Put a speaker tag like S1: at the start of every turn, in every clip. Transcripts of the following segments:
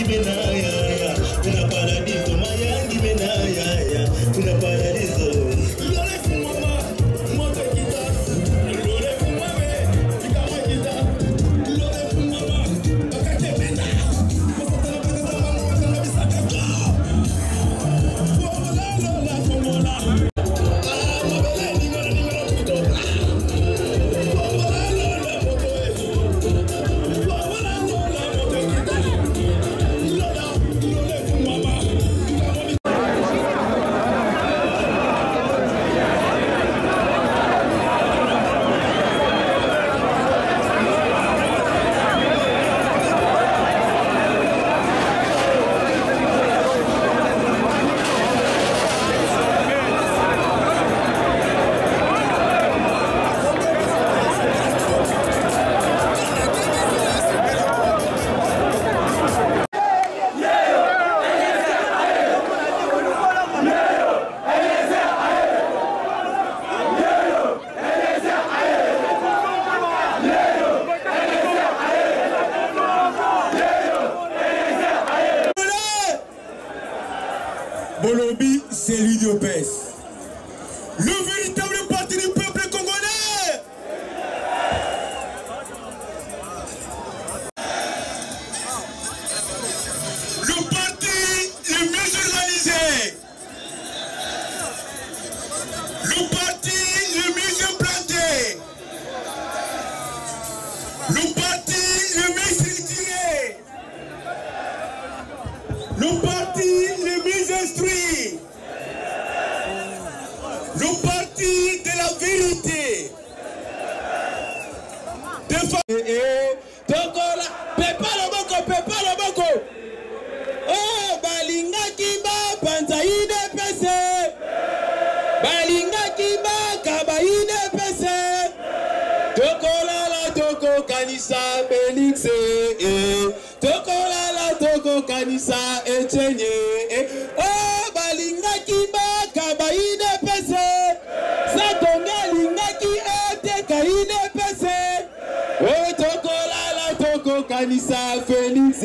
S1: mayangi menaya, una paradiso mayangi menaya, una paradiso. Lole fumama, moto kita, lole fumame, ikama kita, lole fumama, bakate benda, masatana bakata mama wakana bisaka jo. Fomola lola fomola, mabele nimero kuto. Fomola lola moto fomola lola moto kita, lola lole fumama,
S2: Bolobi, c'est l'UDPS. Le véritable parti du peuple congolais. Le parti le mieux organisé. Le parti le mieux implanté. Le parti le mieux structuré. Le parti le mieux instruit. Le parti de la vérité. Tokola, pepa le boko. Oh, balinga kiba, panza IDPS. Balinga kiba, kaba IDPS. Tokola la toko kanisa Félix. Tokola la toko kanisa Etienne. Oh, balinga kiba, kaba IDPS. Satonga linga ki ete ka IDPS. Oh, tokola la toko kanisa Félix.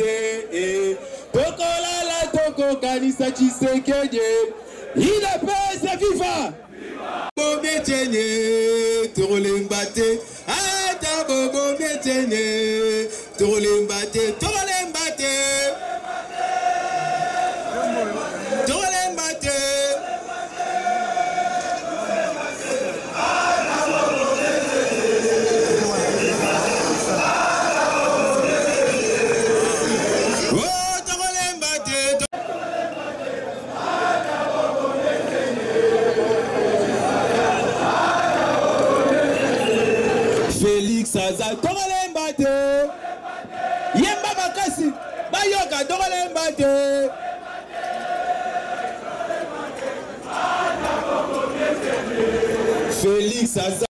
S2: Tokola la toko kanisa Tshisekedi. IDPS viva. Bobo Etienne, Torolembate. Ata Bobo Etienne, Torolembate, Torolembate. Torolembate. Oh, Torolembate. Félix Azal, Torolembate. Yemba makasi, bayoka Torolembate. Félix Azal.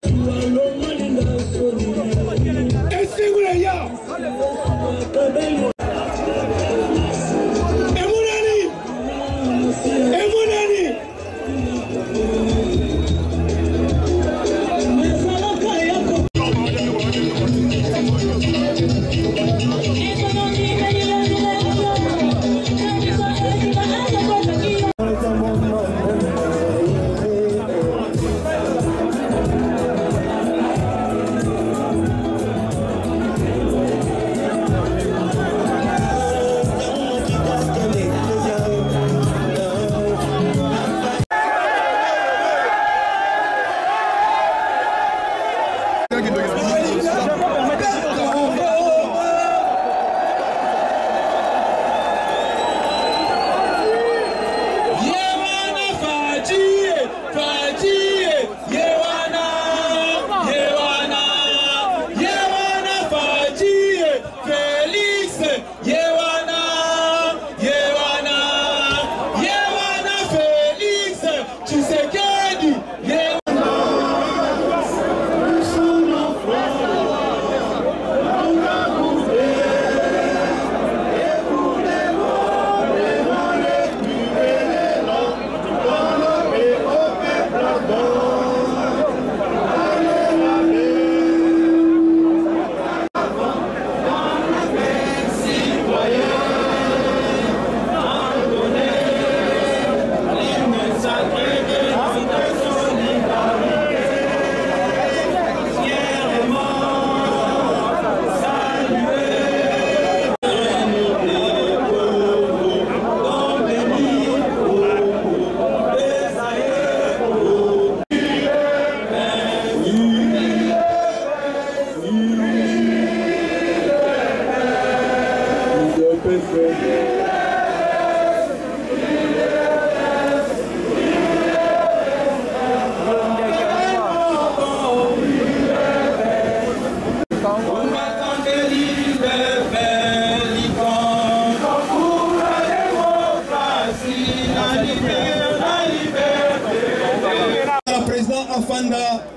S2: Afanda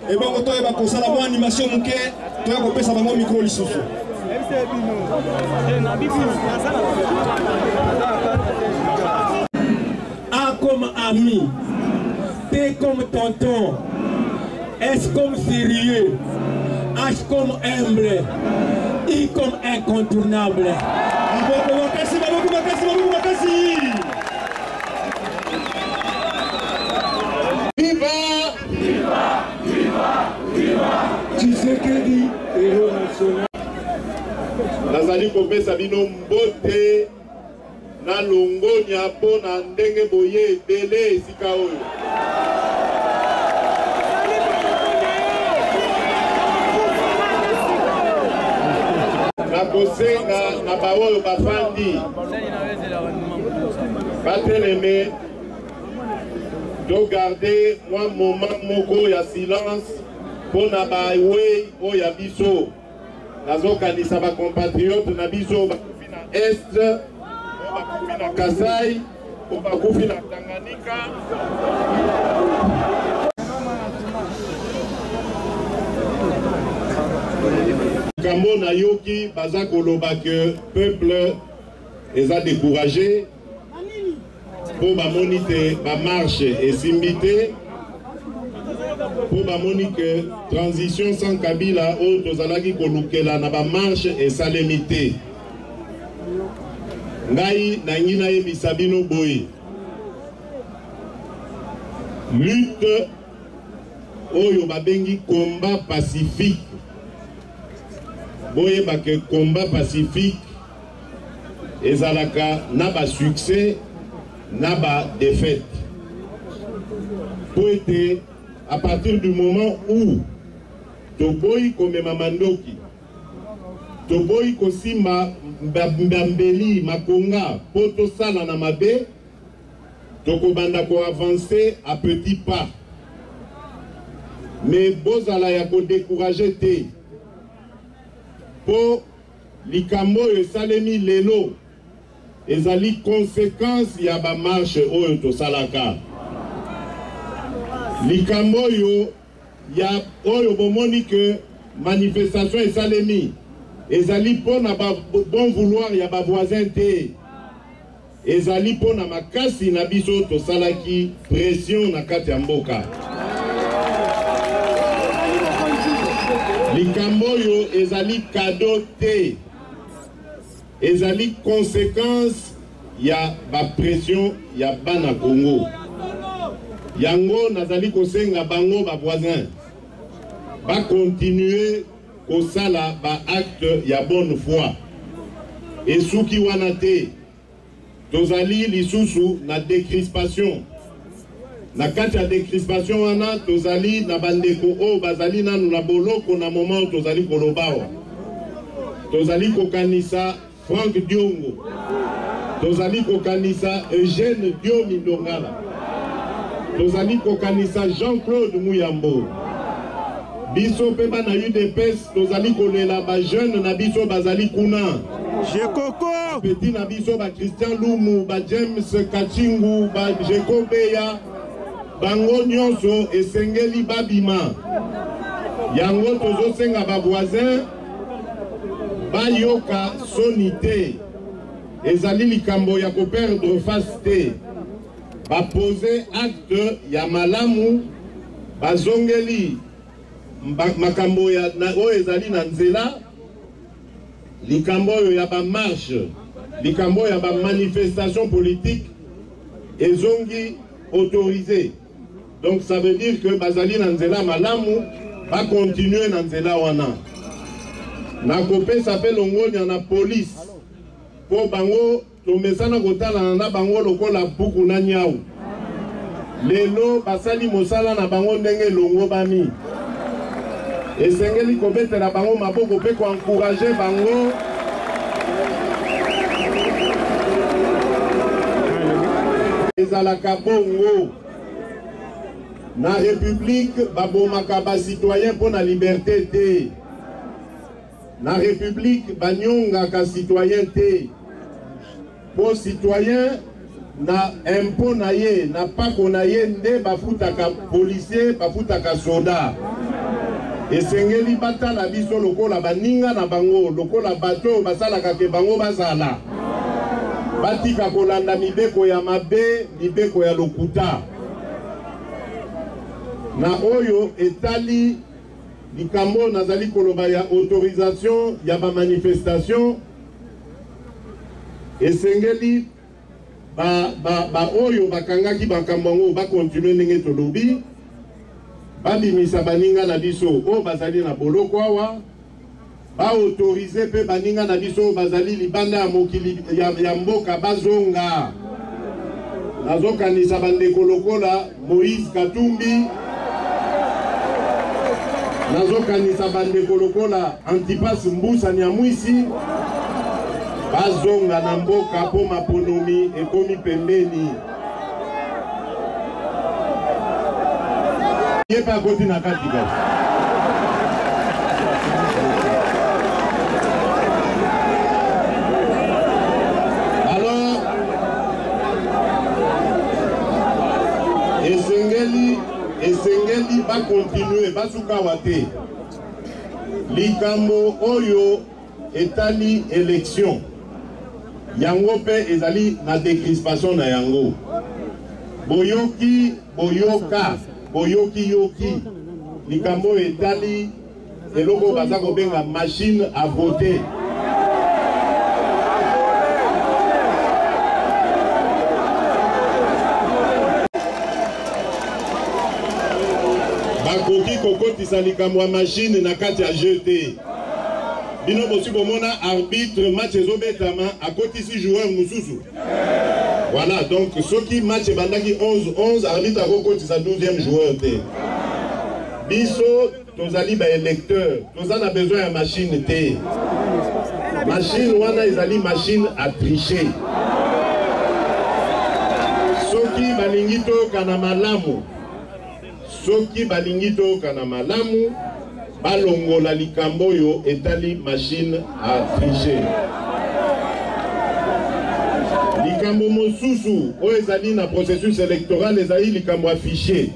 S2: et bon to e ba ko sala mo animation muke to ko pesa bango micro lisusu
S3: A comme ami, T comme tonton, S comme sérieux, H comme humble, I comme incontournable.
S2: Tshisekedi héros national.
S1: Nazali kopesa bino mbote na longonya po na ndenge boye ebele esika oyo. Nakosenga na baoyo bafandi bateleme de garder un moment moko ya silence pour na bawe o ya biso nazokanisa ba compatriotes na biso bakufi na Est o bakufi na Kasai o bakufi na Tanganyika kambo na yoki baza koloba que peuple eza découragé pour bamoni te ba marche esimbité pour bamoni que transition sans Kabila o tozalaki kolukela na ba marche esalemité ngai na ngina yebisa bino boye lutte oyo babengi combat pacifique boye ba que combat pacifique ezalaka na ba succès na ba défaite pour être à partir du moment où toboyi komema mandoki toboyi kosimba mbambeli makonga po tosala na mabe tokobanda ko avancer à petits pas mais bozala ya ko décourager te po likambo esalemi lelo ezali conséquence ya ba marche oyo tosalaka likambo yo ya oyo bomoni que manifestation esalemi ezali pona ba bon vouloir ya ba voisin te ezali pona makasi na biso tosalaki pression na kati ya mboka likambo yo ezali cadeau te ezali conséquence ya ba pression ya bana Congo yango nazali kosenga bango ba voisin ba continuer kosala ba acte ya bonne foi esuki wana te tozali lisusu na décrispation na kati ya décrispation wana tozali na bandeko o bazali nanu na boloko na moment tozali kolobawa tozali kokanisa Franck Diongo tozali kokanisa Eugène Diomi Ndongala tozali kokanisa Jean-Claude Muyambo biso pe bana UDPS tozali kolela ba jeune na biso bazali kuna Jekoko petit na biso ba Christian Lumu ba James Kachingu ba Jeko Beya bango nyonso esengeli babima yango tozosenga ba voisin bayoka sonité ezali likambo ya ko perdre face te ba poser acte ya malamu bazongeli makambo ya o ezali na nzela likambo ya ba marche likambo ya ba manifestation politique ezongi autorisé donc ça veut dire que bazali na nzela malamu ba continuer na nzela wana na kopesa pe longonya na police po bango tomesana kotala na bango lokola buku na nyau lelo basali mosala na bango ndenge longo bami esengeli kobetela bango maboko pe ko encourager bango
S4: ezalaka bongo na république babomaka ba citoyen pour la liberté te na république banyongaka citoyen te po citoyen na impôt na ye na pako na ye nde bafutaka policier bafutaka soda esengeli batala biso lokola baninga na bango lokola bato basalaka ke bango bazala batika kolanda mibeko ya mabe mibeko ya lokuta na oyo etali likambo nazali koloba ya autorisation ya ba manifestation esengeli ba oyo bakangaki bakambo ngo ba continuer ndenge tolobi babimisa baninga na biso o bazali na boloko awa ba autoriser pe baninga na biso bazali libanda ya mokili ya mboka bazonga nazokanisa bandeko lokola Moïse Katumbi nazokanisa bandeko lokola Antipas Mbusa Nyamwisi bazonga na mboka po maponomi ekomi pembeni yepa koti na kati kati alors esengeli ba continuer basuka wate likambo oyo etali élection yango pe ezali na décrispation na yango boyoki boyoka boyoki yoki likambo etali eloko baza kobenga machine à voter bakoki kokotisa likambo ya machine na kati ya jeu te bino bosi bomona arbitre match ezobetama akotisi joueur mususu voilà donc soki match bandaki 11-11 arbitre akokotisa 12e joueur te biso tozali ba électeur tozana besoin ya machine te machine wana ezali machine à tricher soki balingi tokana malamu soki balingi tokana malamu balongola likambo yo etali machine à tricher likambo mosusu oyo ezali na processus électoral ezali likambo ya fichier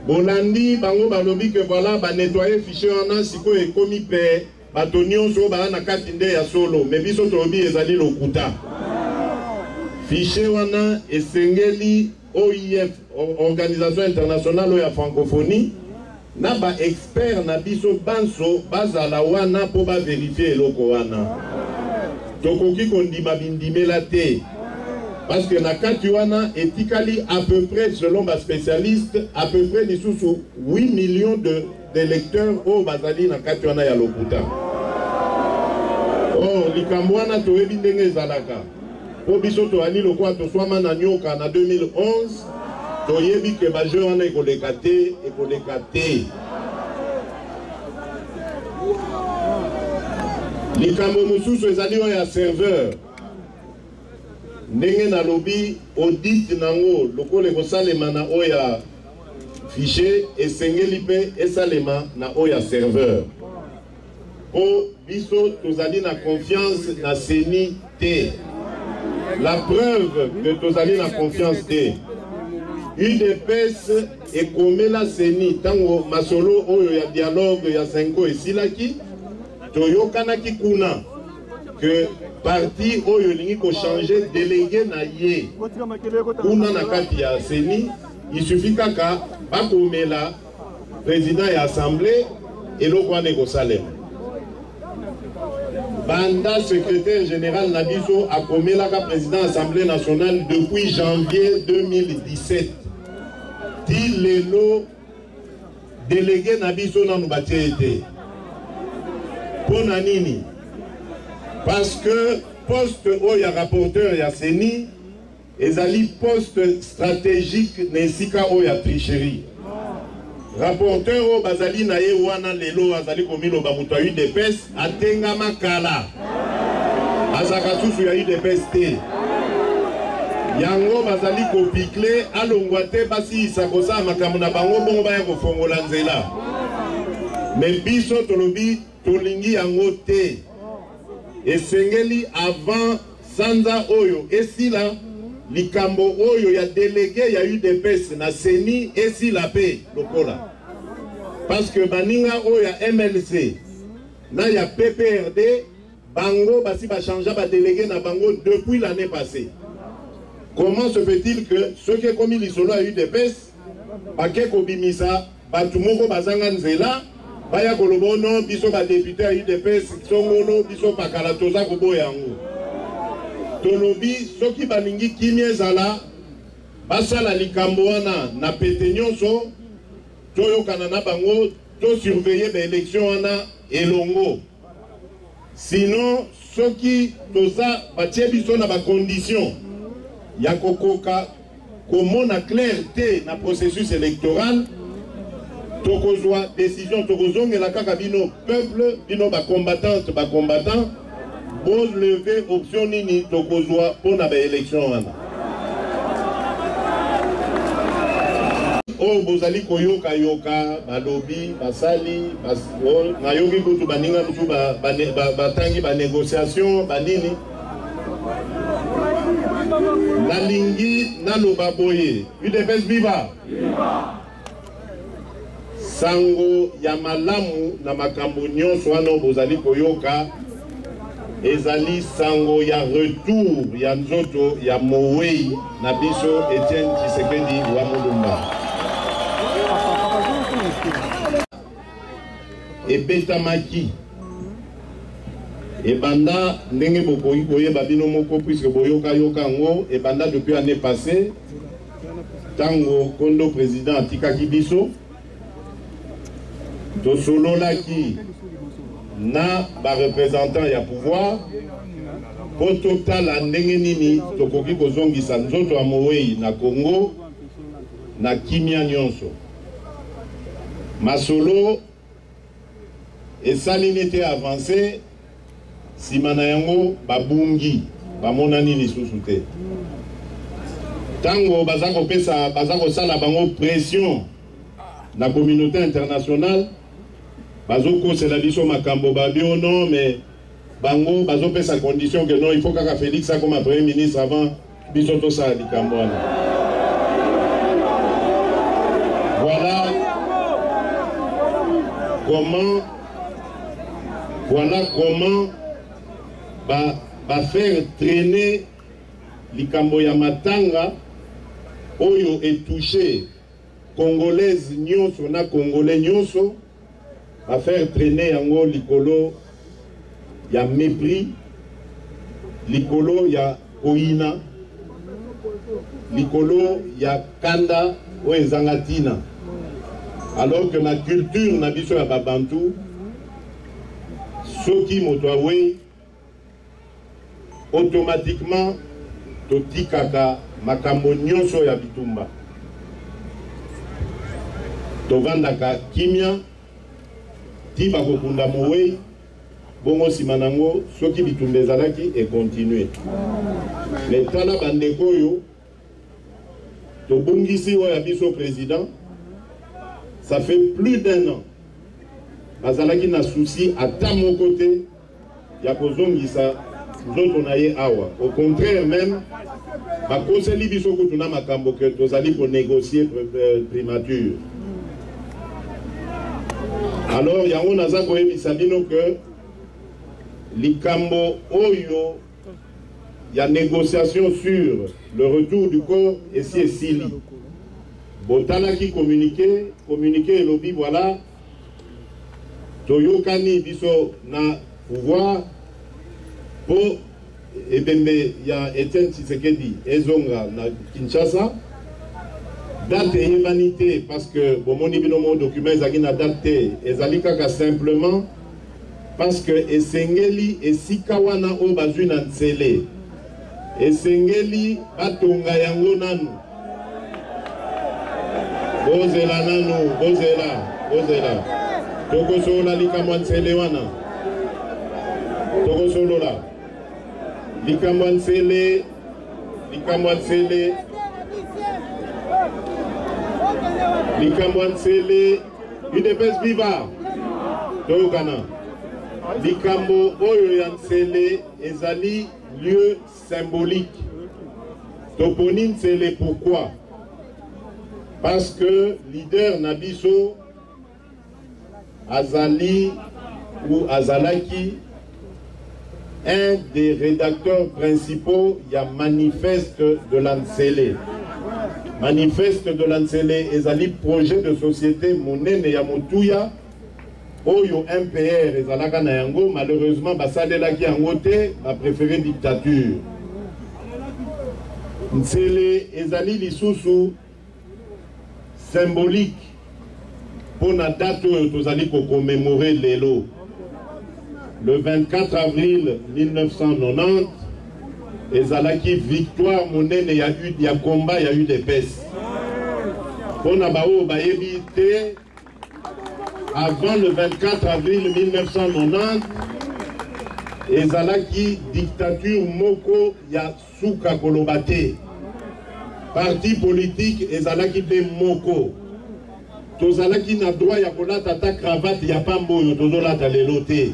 S4: bolandi bango balobi ke voilà ba nettoyer fichier wana sikoyo ekomi pe bato nyonso baa na kati nde ya solo me biso tolobi ezali lokuta fichier wana esengeli OIF Organisation Internationale ya Francophonie na ba expert na biso banso bazala wana po ba vérifier eloko wana tokoki kondima bindimela te parce que na kati wana etikali à peu près selon ba spécialiste à peu près lisusu 8 millions d'électeurs au bazali na kati wana ya lokuta oh likambo wana toyebi ndenge ezalaka po biso toali lokwa toswama na nyoka na 2011 toyebi ke bajeur wana ekoleka te likambo mosusu ezali oyo ya serveur ndenge na lobi audit nango lokola ekosalema na oyo ya fichier esengeli mpe esalema na oyo ya serveur po biso tozali na confiance na seni te la preuve que tozali na confiance te UDPS ekomela seni tango masolo oyo ya dialogue ya Senko esilaki toyokanaki kuna que parti oyo lingi ko changer délégué na ye kuna na kati ya seni il suffit kaka bakomela président ya assemblée eloko wana ekosalema banda secrétaire général Nabiso a komelaka président assemblée nationale depuis janvier 2017 ti lelo délégué Nabiso nanu batie ete pona nini parce que poste oya rapporteur ya seni ezali poste stratégique nesika oya tricherie rapporteur o bazali na ye wana lelo azali komilo ba mutu ya UDPS atenga makala azaka susu ya UDPS te yango bazali kopikle alongwa te basi isakosa makambo na bango bongo baya kofongola nzela me biso tolobi tolingi yango te esengeli avant sanza oyo esila likambo oyo ya délégué ya UDPS na seni esila pe lokola parce que baninga oyo ya MLC na ya PPRD bango basi ba changea ba délégué na bango depuis l'année passée. Comment se fait-il que ceux qui ont commis l'isolo à UDPS bake kobimisa batu moko bazanga nzela baya kolobo non biso ba député à UDPS songono biso pakala toza koboya yango tolobi soki balingi kimia ezala basala likambo wana na pete nyonso toyokana na bango to surveiller ba élection wana elongo sinon soki toza batie biso na ba condition ya kokoka komona clarté na processus électoral tokozwa décision tokozongela kaka bino peuple bino ba combattant bon lever option nini tokozwa pona ba élection wana o bozali koyoka yoka balobi basali nayoki kutu baninga mutu batangi ba négociation banini nalingi naloba boye UDPS viva sango ya malamu na makambo nyonso wana bozali koyoka ezali sango ya retour ya nzoto ya Mowei na biso Etienne Tshisekedi wa Mulumba ebetamaki ebanda ndenge bokoyi koyeba bino moko puisque boyoka yoka ngo ebanda depuis année passée tango kondo président atikaki biso tosololaki na ba représentant ya pouvoir po totala ndenge nini tokoki kozongisa nzoto ya Mowei na Congo na kimia nyonso masolo esali nete avancé simana yango babungi bamonani lisusu te tango baza kosala bango pression na communauté internationale bazokosela biso makambo babio non mais bango bazopesa condition que non il faut kaka Félix ça comme premier ministre avant biso tosala likambo wana voilà comment faire traîner likambo ya matanga oyo est touché congolaise nyonso na congolais nyonso va faire traîner yango likolo ya mépris likolo ya oina likolo ya kanda o ezangatina alors que la culture na biso ya babantu soki moto awe automatiquement totikaka makambo nyonso ya bitumba tovandaka kimia ti bakokunda Mowei bongo nsima nango soki bitumba ezalaki ekontinue mais tala bandeko oyo tobungisi oyo ya biso président ça fait plus d'un an bazalaki na souci ata moko te ya kozongisa nzoto na ye awa au contraire même bakoseli biso kutu na makambo ke tozali konégocier primature alors yango naza koyebisa bino que likambo oyo ya négociation sur le retour du corps esi esili botalaki communiqué elobi voilà toyokani biso na pouvoir po ebembe ya Etienne Tshisekedi ezonga na Kinshasa date eyebani te parce que bomoni bino mo document ezalaki na date te ezali kaka simplement parce que esengeli esika wana oyo bazwi na nzele esengeli batonga yango nanu bozela nanu bozela tokosola likambo nzele wana tokosolola likambo nzele Likamwansele UDPS viva Tokana Likambo oyo yansele ezali lieu symbolique. Toponi Nsele pourquoi? Parce que leader Nabiso Azali ou Azalaki, un des rédacteurs principaux, il y a Manifeste de l'Ansele. Manifeste de l'Ansele, ezali projet de société monene ya motuya, oyo MPR ezalaka na yango, malheureusement basalelaki yango te, ba préféré dictature. Nsele ezali lisusu symbolique pour la date où nous allons commémorer l'élo. Le 24 avril 1990, ezalaki victoire monene, il y a eu combat, il y a eu des pestes. Pour Nabao Bayebite, avant le 24 avril 1990, ezalaki dictature moko ya suka kolobate. Parti politique ezalaki de moko. Tozalaki na droit ya kolata ta cravate ya pamboyo tozolata lelo te.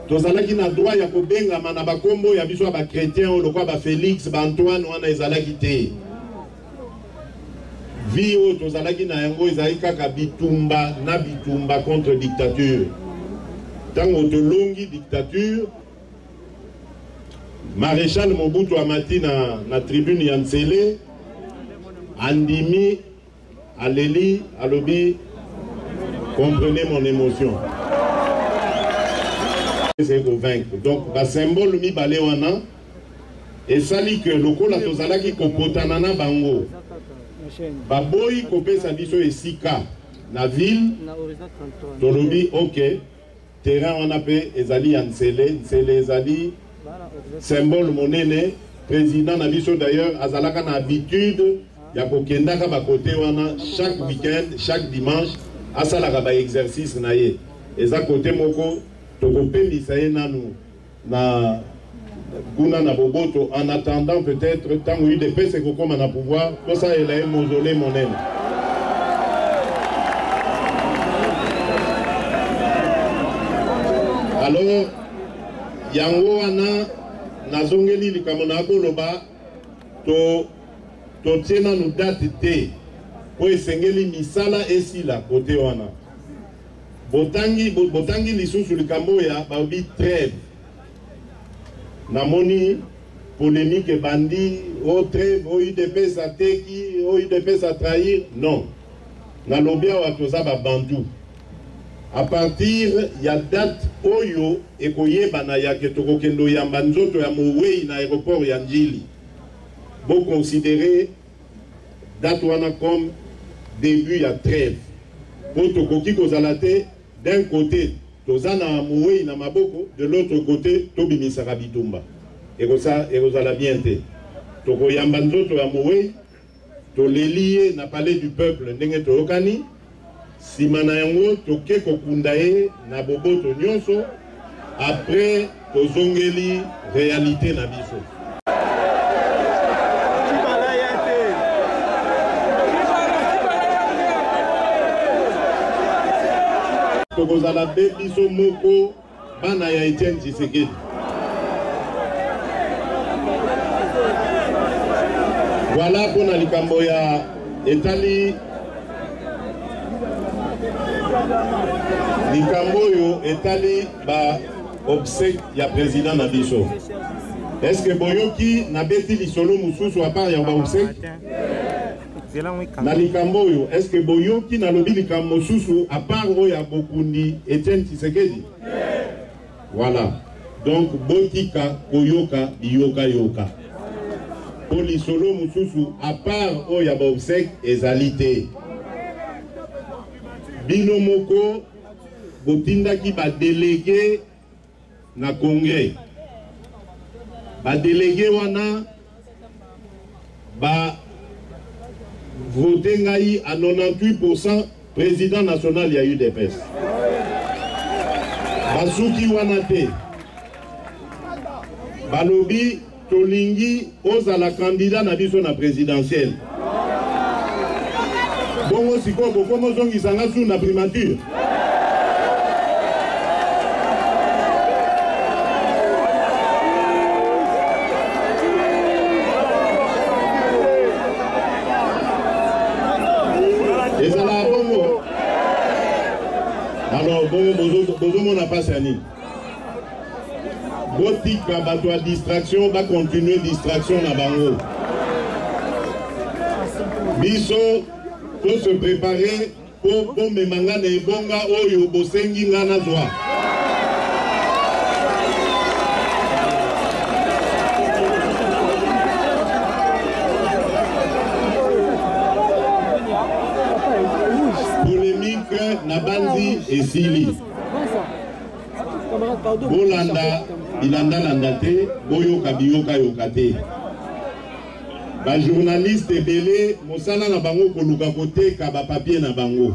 S4: Tozalaki na droit ya kobenga mana bakombo ya biso ba chrétien o lokwa ba Félix ba Antoine wana ezalaki te. Vio tozalaki na yango ezalaki kaka bitumba na bitumba contre dictature. Tango tolongi dictature, Maréchal Mobutu Amati na tribune ya Nsele andimi aleli alobi comprenez mon émotion. C'est convaincre. Donc ba symbole mi balé wana et sali que lokola tozalaki kopotana na bango. Ba boy kopesa biso esika na ville tolobi OK terrain wana pe ezali ya Nsele, Nsele ezali symbole monene. Président Nabiso d'ailleurs azalaka na habitude ya kokendaka ba côté wana chaque week-end, chaque dimanche asalaka ba exercice na ye. Eza côté moko tokopemisa ye nanu na kuna na boboto en attendant peut-être tant que UDPS c'est kokoma na pouvoir pour ça il a un mausolée monene. Alors yango wana nazongeli likambo na koloba to tiena nu date te po esengeli misala esila kote wana botangi lisusu likambo ya babi trêve namoni polémique bandi o trêve o UDPS ateki o UDPS a trahir non nalobia wa toza ba bantu. À partir ya date oyo ekoyebana ya ketoko kendo ya mbanzoto ya Mowei na aéroport ya Njili. Bon considérer date wana comme début ya trêve. Pour tokoki kozalate d'un côté tozana Mowei na maboko, de l'autre côté tobimisaka bitumba. Ekozala bien te. Toko ya mbanzoto ya Mowei to lelie na palais du peuple ndenge toyokani. Simana yango toke kokunda ye na boboto nyonso après tozongeli réalité na biso. Tokozala be biso moko bana ya Etienne Tshisekedi. Voilà pour na likambo ya etali Likamboyo etali ba obsèque ya président na biso. Est-ce que boyoki na beti lisolo mususu à part ya ba obsèque? Na likamboyo est-ce que boyoki na lobi likambo mususu à part oya bokundi Etienne Tshisekedi? Voilà. Donc botika koyoka yoka yoka. Pour lisolo mususu à part oya ba obsèque ezalité. Bino moko botindaki ba délégué na congrès. Ba délégué wana ba voté ngai à 98% président national ya UDPS. Basuki wana te. Balobi tolingi ozala candidat na biso na présidentielle. Bongo siko bokomo zongisa nga su na primature. Ezala bongo. Alors bongo bozo na passe ani. Botika bato a distraction va continuer distraction na bango. Biso pour se préparer pour memanga na ebonga oyo bosengi nga na zwa. Polémique na banzi esili. Bolanda ilanda landa te boyoka biyoka yoka te. Ba journaliste ebele mosala na bango koluka koteka ba papier na bango.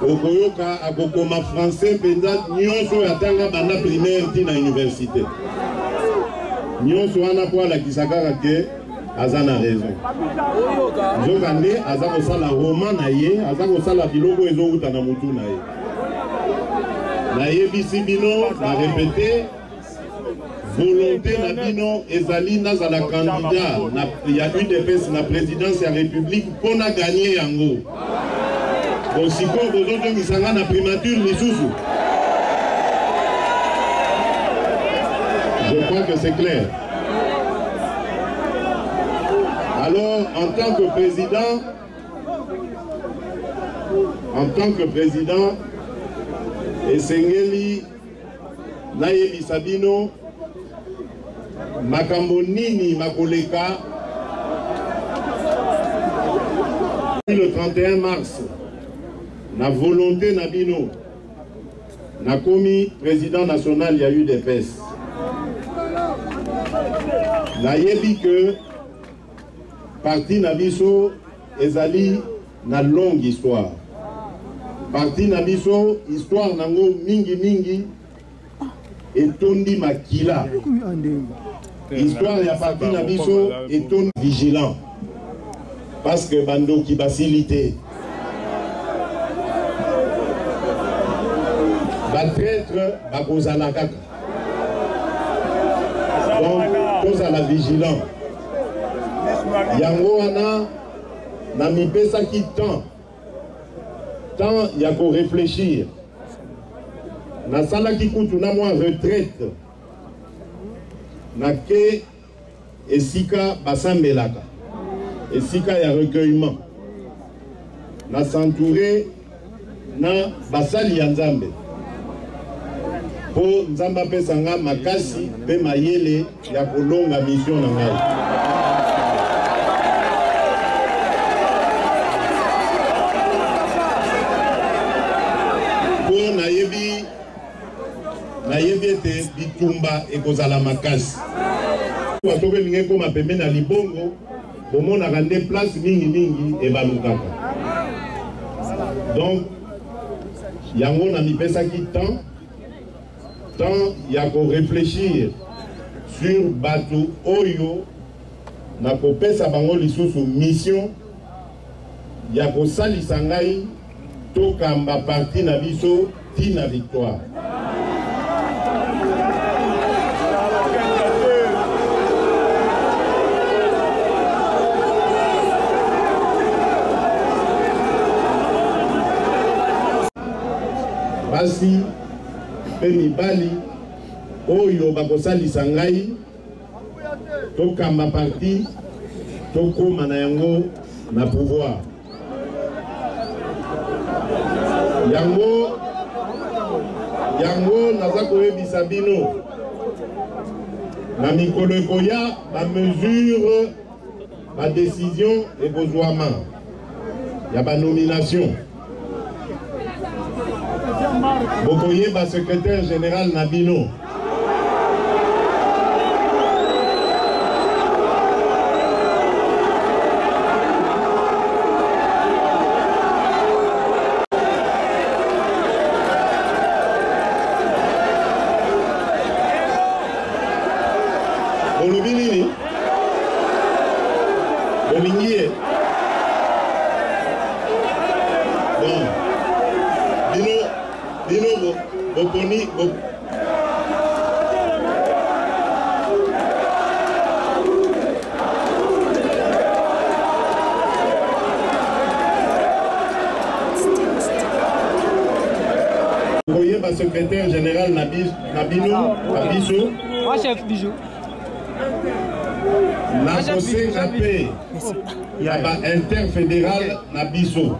S4: Okoyoka akokoma français penza nyonso yatanga banda primaire ti na université. Nyonso wana kwa la kisakaka ke aza na raison. Nzokande aza kosala roman na ye, aza kosala biloko ezouta na mutu na ye. Na yebisi bino na répété volonté na bino ezali nazala candidat na ya UDPS na présidence ya république pour na gagner yango. Bon siko bozozongisa nga na primature lisusu. Je crois que c'est clair. Alors en tant que président esengeli nayebisa bino makambo nini makoleka. Le 31 mars na volonté na bino na komi président national ya UDPS. Nayebi que parti na biso ezali na longue histoire. Parti na biso histoire nango mingi etondi makila. Histoire ya parti na biso etondi vigilant. Parce que bando ki basilité. Ba traître bakozala kaka. Donc kozala vigilant. Yango wana na mipesa ki temps ya ko réfléchir. Na sala ki kutu na moi retraite. Na ke esika basambelaka. Esika ya recueillement. Na s'entourer na basali ya Nzambe. Po Nzamba pesa nga makasi pe mayele ya kolonga mission na ngai. Nayebi ete bitumba ekozala makasi. Watoke linge koma pembe na libongo bomona rande place mingi ebalukaka. Donc yango na mipesa ki temps ya ko réfléchir sur bato oyo na kopesa bango lisusu mission ya ko salisa ngai tokamba parti na biso tina victoire. Basi pe mibali oyo bakosalisa ngai tokamba parti tokoma na yango na pouvoir. Yango naza koyebisa bino na mikolo ekoya ba mesure ba décision ekozwama ya ba nomination. Bokoyeba secrétaire général Nabino. olobi nini olingi ye bon bino boponi voyez ma secrétaire général Nabino Abiso.
S5: Moi chef bijou.
S4: La conseil AP yaba interfédéral Nabiso.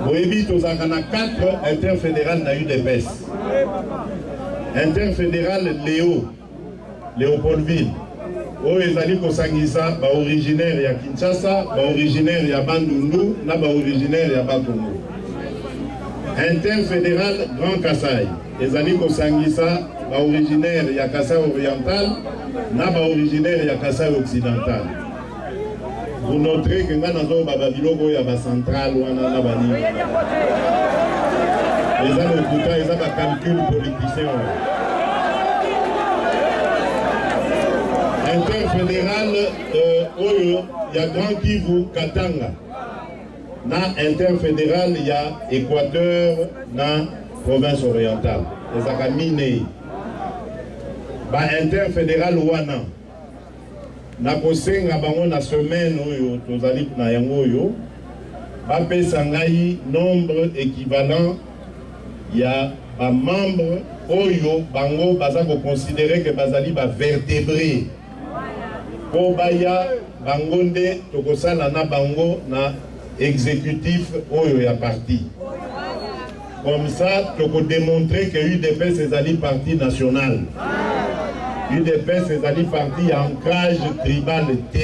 S4: Voyez tous en 4 interfédéral na UDPS. Interfédéral Léopoldville. Oyo ezali kosangisa ba originaire ya Kinshasa, ba originaire ya Bandundu, na ba originaire ya Bakongo. Interfédéral Grand Kassai, ezali kosangisa ba originaire ya Kassai oriental, na ba originaire ya Kassai occidental. Vous noterez que nga nazo ba biloko ya ba central wana na ba ni. Ezali okuta eza ba calcul politicien. Interfédéral Oyo, il y a Grand Kivu, Katanga. Na interfédéral, il y a Équateur, na province orientale. Les Akamine. Ba interfédéral Wana. Na kosenga bango na semaine Oyo, tozali na yango Oyo. Ba pesangai nombre équivalent, il y a ba membre Oyo, bango, baza ko considérer que bazali ba vertébré. Kobaya bangonde tokosala na bango na exécutif oyo ya parti. Comme ça, toko démontrer que UDPS ezali parti national. UDPS ezali parti ancrage tribal T.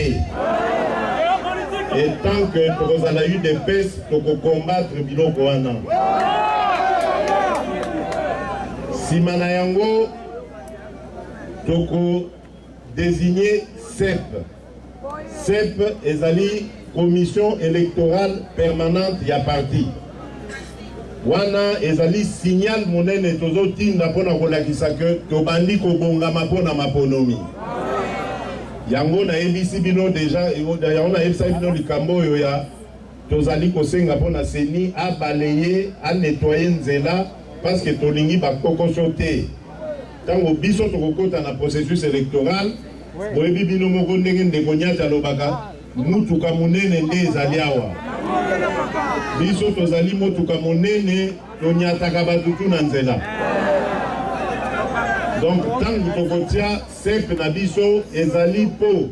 S4: Et tant que tokozala UDPS toko combattre biloko wana. Simana yango toko désigner CEP. CEP ezali commission électorale permanente ya parti. Wana ezali signal monene tozo tinda pona kolakisa que tobandi kobongama pona maponomi. Yango na ebisi bino déjà yango na ebisa bino likambo oyo ya tozali kosenga pona seni a balayer a nettoyer nzela parce que tolingi bakokoso te. Tango biso tokokota na processus électoral boyebi bino moko ndenge ndeko nyata lobaka mutuka munene nde ezali awa biso tozali mutuka munene tonyataka batutu na nzela. Donc tango tokotia CEP na biso ezali po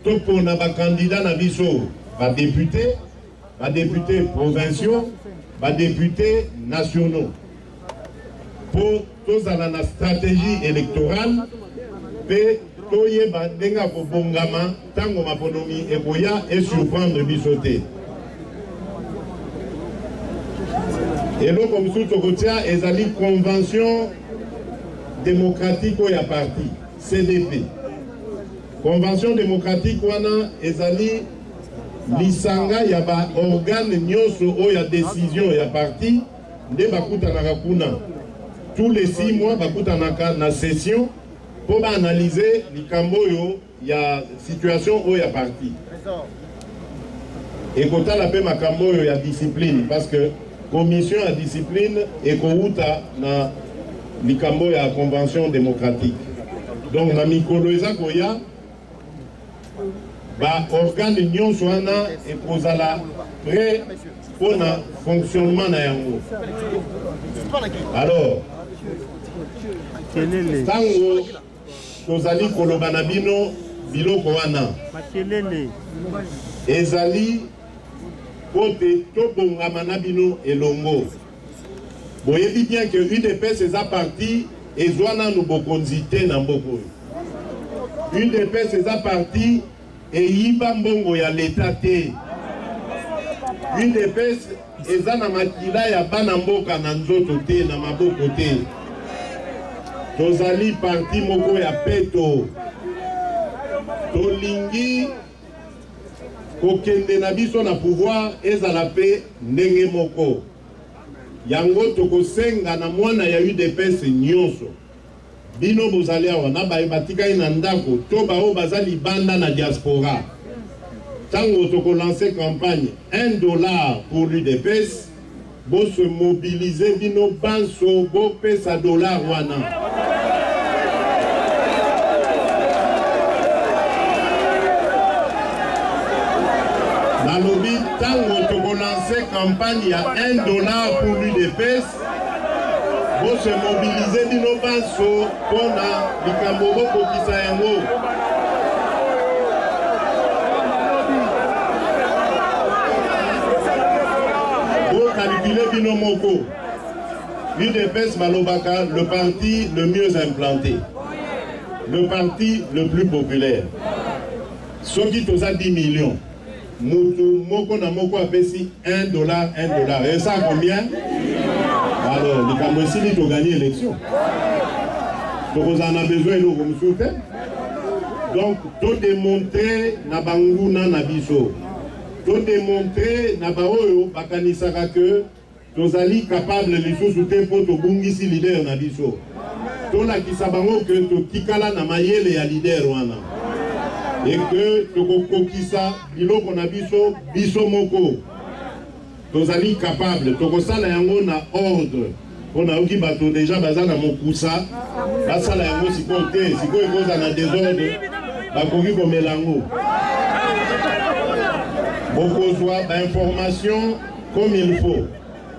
S4: topona bakandidat na biso badéputé provinciaux badéputé nationaux po tozala na stratégie électorale pe toyeba ndenga kobongama tango maponomi ekoya et surprendre biso te. Eloko mosusu tokotia ezali convention démocratique ya parti CDP. Convention démocratique wana ezali lisanga ya ba organe nyonso oyo ya décision ya parti nde bakutanaka kuna tous les 6 mois bakutanaka na session pour analyser likambo oyo ya situation oyo ya parti. Et kotala pe makambo oyo ya discipline parce que commission ya discipline ekouta na likambo ya convention démocratique. Donc na mikolo eza koya ba organe nyonso wana ekozala prêt pour na fonctionnement na yango. Alors tango tozali koloba na bino biloko wana ezali pote tobongama na bino elongo. Boyebi bien que UDPS eza parti ezwana no bokonzi te na mboko. UDPS eza parti eyiba mbongo ya leta te. UDPS eza na makila ya bana mboka na nzoto te na maboko te. Tozali parti moko ya peto. Tolingi kokende na biso na pouvoir ezala pe ndenge moko. Yango tokosenga na mwana ya UDPS nyonso. bino bozali awa na batikali na ndako to bao bazali banda na diaspora tango toko lancer campagne $1 pour l'UDPS bo se mobiliser bino banso bo pesa dollar wana na lobi tango toko lancer campagne ya $1 pour l'UDPS bo se mobiliser bino banso pona likambo bokokisa yango calculer bino moko. UDPS Malobaka, le parti le mieux implanté, le parti le plus populaire. Ceux qui toza 10 millions, Moutou moko na moko apesi $1, $1. Et ça combien? Alors, les Camerounais ont gagné l'élection. Donc on en a besoin nous comme soutien. Donc, tout démontrer na banguna na biso. Tout démontrer na baoyo bakanisaka que tozali capable les sous-souter pour to bungisi leader na biso. To la kisabango que to tikala na mayele ya leader wana. Et que to kokisa biloko na biso biso moko. Tozali capable to kosala yango na ordre. On a oki bato déjà bazana mokusa. Basala yango sikote, sikoy koza na désordre. Bakoki komelango. Beaucoup soit d'informations comme il faut.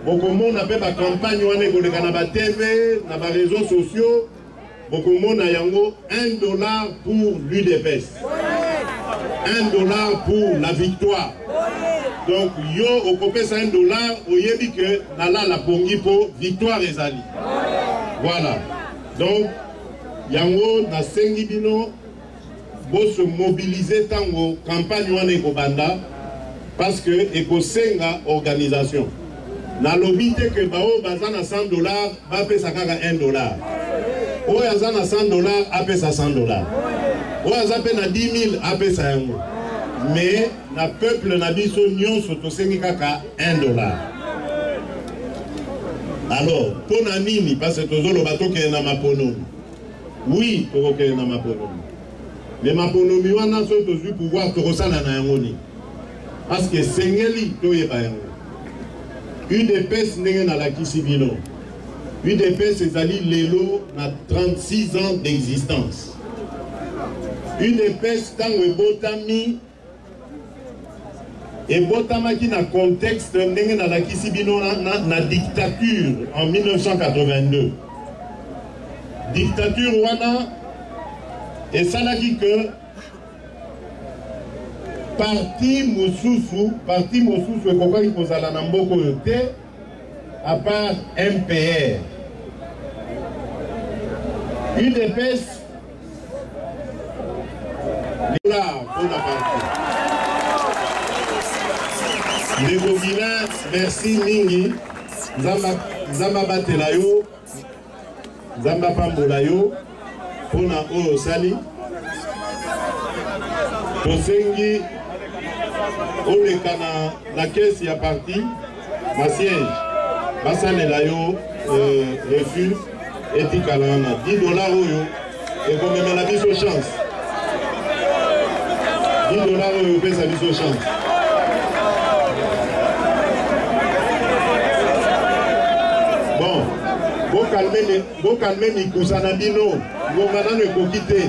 S4: Beaucoup de monde a fait la campagne dans la TV, dans les réseaux sociaux. Beaucoup de monde a yango $1 pour l'UDPS. $1 pour la victoire. Donc, yo au copé ça $1, au yebi que nala la pongi pour victoire et zali. Voilà. Donc, yango na sengi bino bo se mobiliser tango campagne wane ko banda. Parce que ekosenga organisation. Na lobité que bao bazana $100 ba pesa kaka $1. O yazana $100 a pesa $100. O yazape na 10 000 a pesa yango. Mais na peuple na biso nyonso tosengi kaka $1. Alors, pona nini parce que tozolo batoke na maponomi. Oui, toke na maponomi. Les maponomi wana so tozu pouvoir tokosala na yango ni. Parce que Sengeli toyeba yango. UDPS ndenge na lakisi bino. UDPS ezali lelo na 36 ans d'existence. UDPS tango ebotamaki na contexte ndenge na lakisi bino na dictature en 1982. Dictature wana esalaki que parti mosusu ekokaki kozala na mboko oyo te à part MPR. UDPS là pour la partie. Les Bobina, merci mingi. Zamba batela yo, Zamba pambola yo, pona oyo sali. Tosengi oleka na caisse ya parti ma siège basalela yo refus etikala na $10 oyo ekomemela biso chance. $10 oyo pesa biso chance. Bon, bo calmer mikusa na bino ngomba nano ekoki te.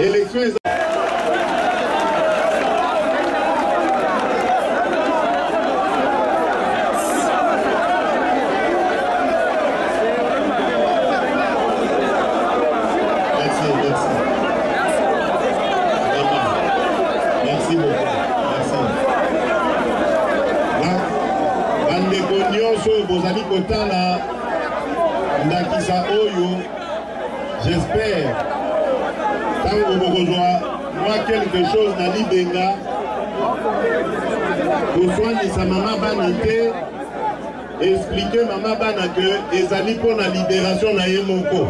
S4: Élection j'espère tant que vous moi quelque chose na libenga pour soigner sa maman banité expliquer maman bana que ezali pour la libération na yemoko